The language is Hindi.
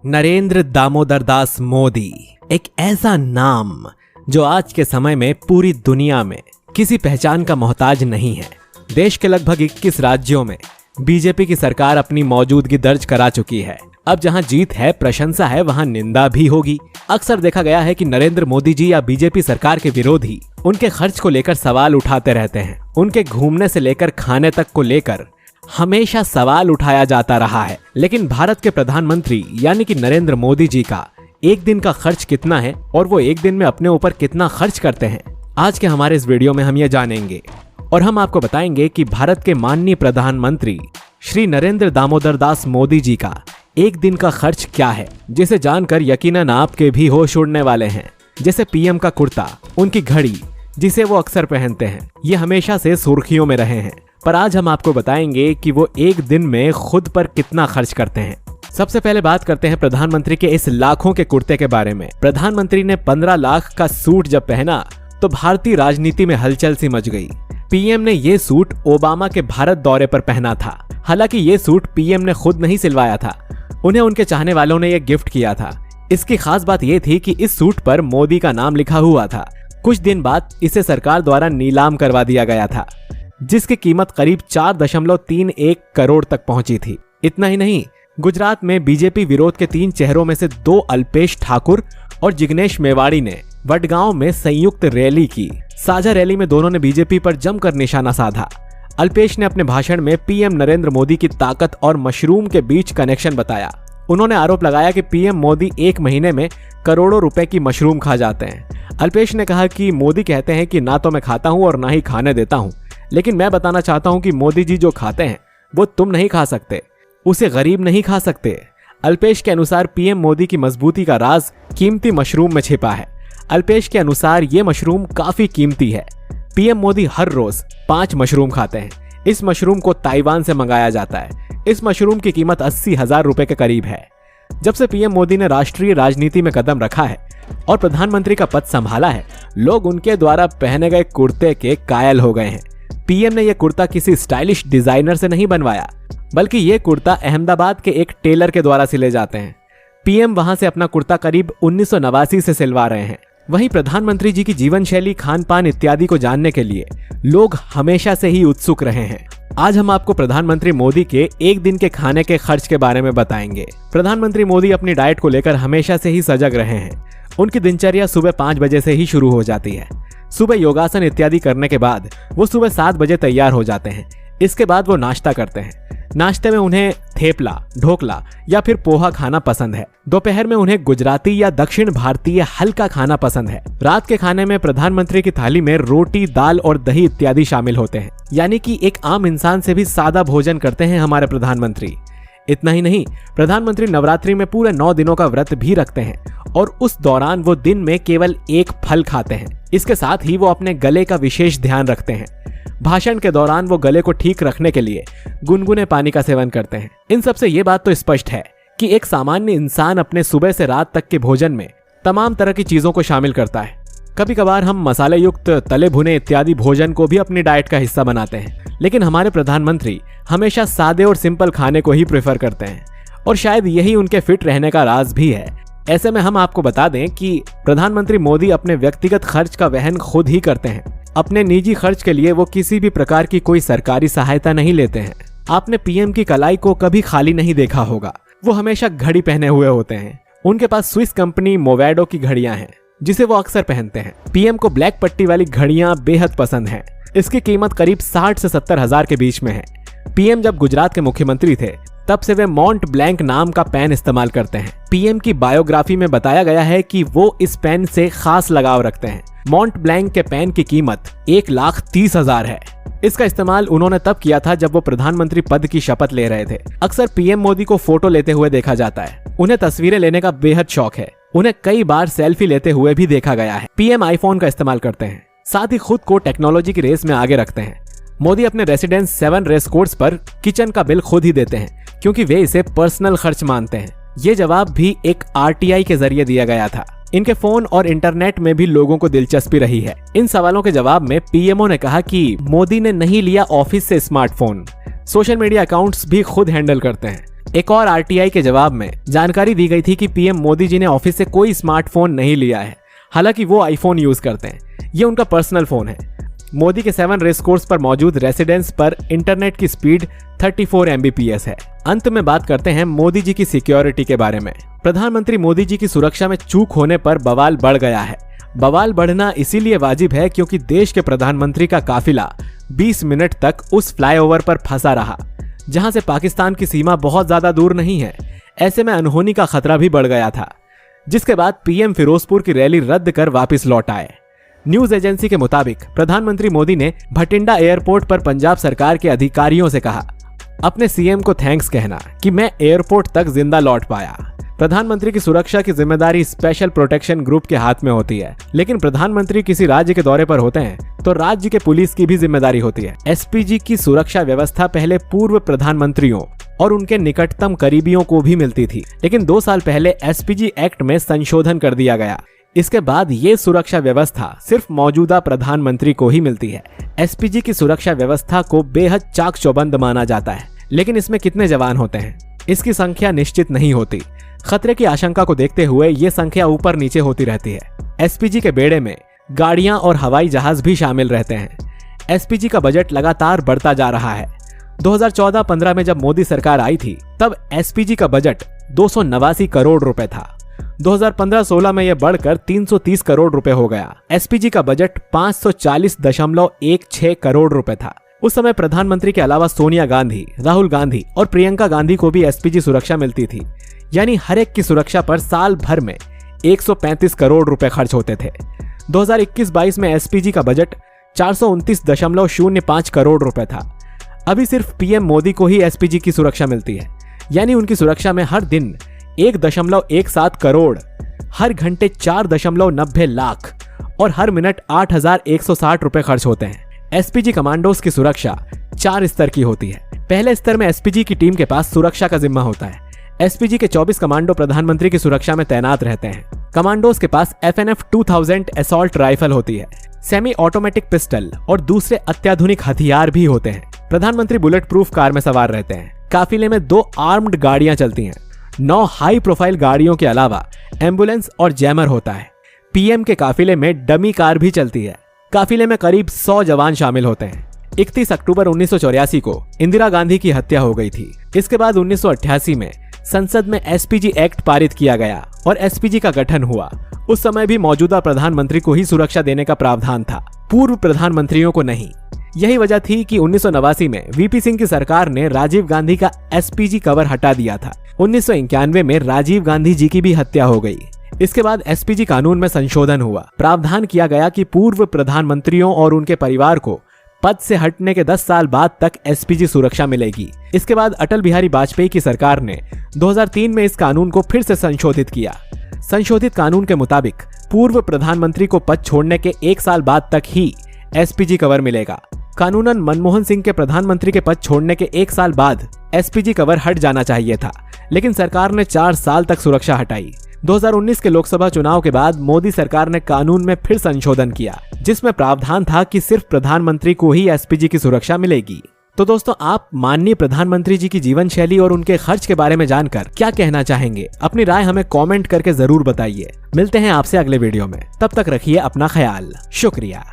नरेंद्र दामोदर दास मोदी एक ऐसा नाम जो आज के समय में पूरी दुनिया में किसी पहचान का मोहताज नहीं है। देश के लगभग 21 राज्यों में बीजेपी की सरकार अपनी मौजूदगी दर्ज करा चुकी है। अब जहां जीत है, प्रशंसा है, वहां निंदा भी होगी। अक्सर देखा गया है कि नरेंद्र मोदी जी या बीजेपी सरकार के विरोधी उनके खर्च को लेकर सवाल उठाते रहते हैं। उनके घूमने से लेकर खाने तक को लेकर हमेशा सवाल उठाया जाता रहा है। लेकिन भारत के प्रधानमंत्री यानी कि नरेंद्र मोदी जी का एक दिन का खर्च कितना है और वो एक दिन में अपने ऊपर कितना खर्च करते हैं, आज के हमारे इस वीडियो में हम ये जानेंगे। और हम आपको बताएंगे कि भारत के माननीय प्रधानमंत्री श्री नरेंद्र दामोदर दास मोदी जी का एक दिन का खर्च क्या है, जिसे जानकर यकीनन आपके भी होश उड़ने वाले हैं। जैसे पीएम का कुर्ता, उनकी घड़ी जिसे वो अक्सर पहनते हैं, ये हमेशा से सुर्खियों में रहे हैं। पर आज हम आपको बताएंगे कि वो एक दिन में खुद पर कितना खर्च करते हैं। सबसे पहले बात करते हैं प्रधानमंत्री के इस लाखों के कुर्ते के बारे में। प्रधानमंत्री ने 15 लाख का सूट जब पहना तो भारतीय राजनीति में हलचल सी मच गई। पीएम ने ये सूट ओबामा के भारत दौरे पर पहना था। हालांकि ये सूट पीएम ने खुद नहीं सिलवाया था, उन्हें उनके चाहने वालों ने यह गिफ्ट किया था। इसकी खास बात यह थी कि इस सूट पर मोदी का नाम लिखा हुआ था। कुछ दिन बाद इसे सरकार द्वारा नीलाम करवा दिया गया था, जिसकी कीमत करीब 4.31 करोड़ तक पहुंची थी। इतना ही नहीं, गुजरात में बीजेपी विरोध के 3 चेहरों में से 2 अल्पेश ठाकुर और जिग्नेश मेवाड़ी ने वडगांव में संयुक्त रैली की। साझा रैली में दोनों ने बीजेपी पर जमकर निशाना साधा। अल्पेश ने अपने भाषण में पीएम नरेंद्र मोदी की ताकत और मशरूम के बीच कनेक्शन बताया। उन्होंने आरोप लगाया कि पीएम मोदी एक महीने में करोड़ों रुपए की मशरूम खा जाते हैं। अल्पेश ने कहा कि मोदी कहते हैं कि ना तो मैं खाता हूं और ना ही खाने देता हूं, लेकिन मैं बताना चाहता हूं कि मोदी जी जो खाते हैं वो तुम नहीं खा सकते, उसे गरीब नहीं खा सकते। अल्पेश के अनुसार पीएम मोदी की मजबूती का राज कीमती मशरूम में छिपा है। अल्पेश के अनुसार ये मशरूम काफी कीमती है। पीएम मोदी हर रोज 5 मशरूम खाते हैं। इस मशरूम को ताइवान से मंगाया जाता है। इस मशरूम की कीमत 80,000 रुपए के करीब है। जब से पीएम मोदी ने राष्ट्रीय राजनीति में कदम रखा है और प्रधानमंत्री का पद संभाला है, लोग उनके द्वारा पहने गए कुर्ते के कायल हो गए हैं। पीएम ने यह कुर्ता किसी स्टाइलिश डिजाइनर से नहीं बनवाया, बल्कि ये कुर्ता अहमदाबाद के एक टेलर के द्वारा सिले जाते हैं। पीएम वहां से अपना कुर्ता करीब 1989 से सिलवा रहे हैं। वहीं प्रधानमंत्री जी की जीवन शैली, खान पान इत्यादि को जानने के लिए लोग हमेशा से ही उत्सुक रहे हैं। आज हम आपको प्रधानमंत्री मोदी के एक दिन के खाने के खर्च के बारे में बताएंगे। प्रधानमंत्री मोदी अपनी डाइट को लेकर हमेशा से ही सजग रहे हैं। उनकी दिनचर्या सुबह 5 बजे से ही शुरू हो जाती है। सुबह योगासन इत्यादि करने के बाद वो सुबह 7 बजे तैयार हो जाते हैं। इसके बाद वो नाश्ता करते हैं। नाश्ते में उन्हें थेपला, ढोकला या फिर पोहा खाना पसंद है। दोपहर में उन्हें गुजराती या दक्षिण भारतीय हल्का खाना पसंद है। रात के खाने में प्रधानमंत्री की थाली में रोटी, दाल और दही इत्यादि शामिल होते हैं। यानी कि एक आम इंसान से भी सादा भोजन करते हैं हमारे प्रधानमंत्री। इतना ही नहीं, प्रधानमंत्री नवरात्रि में पूरे 9 दिनों का व्रत भी रखते हैं और उस दौरान वो दिन में केवल 1 फल खाते हैं। इसके साथ ही वो अपने गले का विशेष ध्यान रखते हैं। भाषण के दौरान वो गले को ठीक रखने के लिए गुनगुने पानी का सेवन करते हैं। इन सब से ये बात तो स्पष्ट है कि एक सामान्य इंसान अपने सुबह से रात तक के भोजन में तमाम तरह की चीजों को शामिल करता है। कभी कभार हम मसाले युक्त तले भुने इत्यादि भोजन को भी अपनी डाइट का हिस्सा बनाते हैं, लेकिन हमारे प्रधानमंत्री हमेशा सादे और सिंपल खाने को ही प्रेफर करते हैं और शायद यही उनके फिट रहने का राज भी है। ऐसे में हम आपको बता दें कि प्रधानमंत्री मोदी अपने व्यक्तिगत खर्च का वहन खुद ही करते हैं। अपने निजी खर्च के लिए वो किसी भी प्रकार की कोई सरकारी सहायता नहीं लेते हैं। आपने पीएम की कलाई को कभी खाली नहीं देखा होगा। वो हमेशा घड़ी पहने हुए होते हैं। उनके पास स्विस कंपनी मोवेडो की घड़ियां हैं, जिसे वो अक्सर पहनते हैं। पीएम को ब्लैक पट्टी वाली घड़ियां बेहद पसंद हैं। इसकी कीमत करीब 60 से 70 हजार के बीच में है। पीएम जब गुजरात के मुख्यमंत्री थे, तब से वे मॉन्ट ब्लैंक नाम का पेन इस्तेमाल करते हैं। पीएम की बायोग्राफी में बताया गया है कि वो इस पेन से खास लगाव रखते हैं। मॉन्ट ब्लैंक के पेन की कीमत 1,30,000 है। इसका इस्तेमाल उन्होंने तब किया था जब वो प्रधानमंत्री पद की शपथ ले रहे थे। अक्सर पीएम मोदी को फोटो लेते हुए देखा जाता है। उन्हें तस्वीरें लेने का बेहद शौक है। उन्हें कई बार सेल्फी लेते हुए भी देखा गया है। पीएम आईफोन का इस्तेमाल करते हैं, साथ ही खुद को टेक्नोलॉजी की रेस में आगे रखते हैं। मोदी अपने रेसिडेंस 7 रेस कोर्स पर किचन का बिल खुद ही देते हैं, क्योंकि वे इसे पर्सनल खर्च मानते हैं। ये जवाब भी एक आरटीआई के जरिए दिया गया था। इनके फोन और इंटरनेट में भी लोगों को दिलचस्पी रही है। इन सवालों के जवाब में पीएमओ ने कहा कि मोदी ने नहीं लिया ऑफिस से स्मार्टफोन, सोशल मीडिया अकाउंट्स भी खुद हैंडल करते हैं। एक और आरटीआई के जवाब में जानकारी दी गई थी कि पीएम मोदी जी ने ऑफिस से कोई स्मार्टफोन नहीं लिया है, हालांकि वो आईफोन यूज करते हैं। ये उनका पर्सनल फोन है। मोदी के 7 रेस कोर्स पर मौजूद रेसिडेंस पर इंटरनेट की स्पीड 34 MBPS है। अंत में बात करते हैं मोदी जी की सिक्योरिटी के बारे में। प्रधानमंत्री मोदी जी की सुरक्षा में चूक होने पर बवाल बढ़ गया है। बवाल बढ़ना इसीलिए वाजिब है क्योंकि देश के प्रधानमंत्री का काफिला 20 मिनट तक उस फ्लाईओवर पर फंसा रहा, जहां से पाकिस्तान की सीमा बहुत ज्यादा दूर नहीं है। ऐसे में अनहोनी का खतरा भी बढ़ गया था, जिसके बाद पीएम फिरोजपुर की रैली रद्द कर वापस लौट आए। न्यूज एजेंसी के मुताबिक प्रधानमंत्री मोदी ने भटिंडा एयरपोर्ट पर पंजाब सरकार के अधिकारियों से कहा, अपने सीएम को थैंक्स कहना कि मैं एयरपोर्ट तक जिंदा लौट पाया। प्रधानमंत्री की सुरक्षा की जिम्मेदारी स्पेशल प्रोटेक्शन ग्रुप के हाथ में होती है, लेकिन प्रधानमंत्री किसी राज्य के दौरे पर होते हैं तो राज्य के पुलिस की भी जिम्मेदारी होती है। एसपीजी की सुरक्षा व्यवस्था पहले पूर्व प्रधानमंत्रियों और उनके निकटतम करीबियों को भी मिलती थी, लेकिन 2 साल पहले एसपीजी एक्ट में संशोधन कर दिया गया। इसके बाद ये सुरक्षा व्यवस्था सिर्फ मौजूदा प्रधानमंत्री को ही मिलती है। एसपीजी की सुरक्षा व्यवस्था को बेहद चाक चौबंद माना जाता है, लेकिन इसमें कितने जवान होते हैं इसकी संख्या निश्चित नहीं होती। खतरे की आशंका को देखते हुए ये संख्या ऊपर नीचे होती रहती है। एसपीजी के बेड़े में गाड़ियां और हवाई जहाज भी शामिल रहते हैं। एसपीजी का बजट लगातार बढ़ता जा रहा है। 2014-15 में जब मोदी सरकार आई थी तब एसपीजी का बजट 289 करोड़ रुपए था। 2015-16 में यह बढ़कर 330 करोड़ रुपए हो गया। एसपीजी का बजट 540.16 करोड़ रुपए था। उस समय प्रधानमंत्री के अलावा सोनिया गांधी, राहुल गांधी और प्रियंका गांधी को भी एसपीजी सुरक्षा मिलती थी, यानी हर एक की सुरक्षा पर साल भर में 135 करोड़ रुपए खर्च होते थे। 2021-22 में एसपीजी का बजट 429.05 करोड़ रुपए था। अभी सिर्फ पीएम मोदी को ही एसपीजी की सुरक्षा मिलती है, यानी उनकी सुरक्षा में हर दिन 1.17 करोड़, हर घंटे 4.90 लाख और हर मिनट 8,160 रुपए खर्च होते हैं। एसपीजी कमांडोज की सुरक्षा 4 स्तर की होती है। पहले स्तर में एसपीजी की टीम के पास सुरक्षा का जिम्मा होता है। एसपीजी के 24 कमांडो प्रधानमंत्री की सुरक्षा में तैनात रहते हैं। कमांडोज के पास FNF 2000 असॉल्ट राइफल होती है, सेमी ऑटोमेटिक पिस्टल और दूसरे अत्याधुनिक हथियार भी होते हैं। प्रधानमंत्री बुलेट प्रूफ कार में सवार रहते हैं। काफिले में 2 आर्म्ड गाड़ियां चलती हैं। 9 हाई प्रोफाइल गाड़ियों के अलावा एम्बुलेंस और जैमर होता है। पीएम के काफिले में डमी कार भी चलती है। काफिले में करीब 100 जवान शामिल होते हैं। 31 अक्टूबर 1984 को इंदिरा गांधी की हत्या हो गई थी। इसके बाद 1988 में संसद में एसपीजी एक्ट पारित किया गया और एसपीजी का गठन हुआ। उस समय भी मौजूदा प्रधानमंत्री को ही सुरक्षा देने का प्रावधान था, पूर्व प्रधानमंत्रियों को नहीं। यही वजह थी कि 1989 में वीपी सिंह की सरकार ने राजीव गांधी का एसपीजी कवर हटा दिया था। 1991 में राजीव गांधी जी की भी हत्या हो गई। इसके बाद एसपीजी कानून में संशोधन हुआ। प्रावधान किया गया कि पूर्व प्रधानमंत्रियों और उनके परिवार को पद से हटने के 10 साल बाद तक एसपीजी सुरक्षा मिलेगी। इसके बाद अटल बिहारी वाजपेयी की सरकार ने 2003 में इस कानून को फिर से संशोधित किया। संशोधित कानून के मुताबिक पूर्व प्रधानमंत्री को पद छोड़ने के 1 साल बाद तक ही एसपीजी कवर मिलेगा। कानूनन मनमोहन सिंह के प्रधानमंत्री के पद छोड़ने के 1 साल बाद एसपीजी कवर हट जाना चाहिए था, लेकिन सरकार ने 4 साल तक सुरक्षा हटाई। 2019 के लोकसभा चुनाव के बाद मोदी सरकार ने कानून में फिर संशोधन किया, जिसमें प्रावधान था कि सिर्फ प्रधानमंत्री को ही एसपीजी की सुरक्षा मिलेगी। तो दोस्तों, आप माननीय प्रधानमंत्री जी की जीवन शैली और उनके खर्च के बारे में जानकर क्या कहना चाहेंगे? अपनी राय हमें कमेंट करके जरूर बताइए। मिलते हैं आपसे अगले वीडियो में, तब तक रखिए अपना ख्याल। शुक्रिया।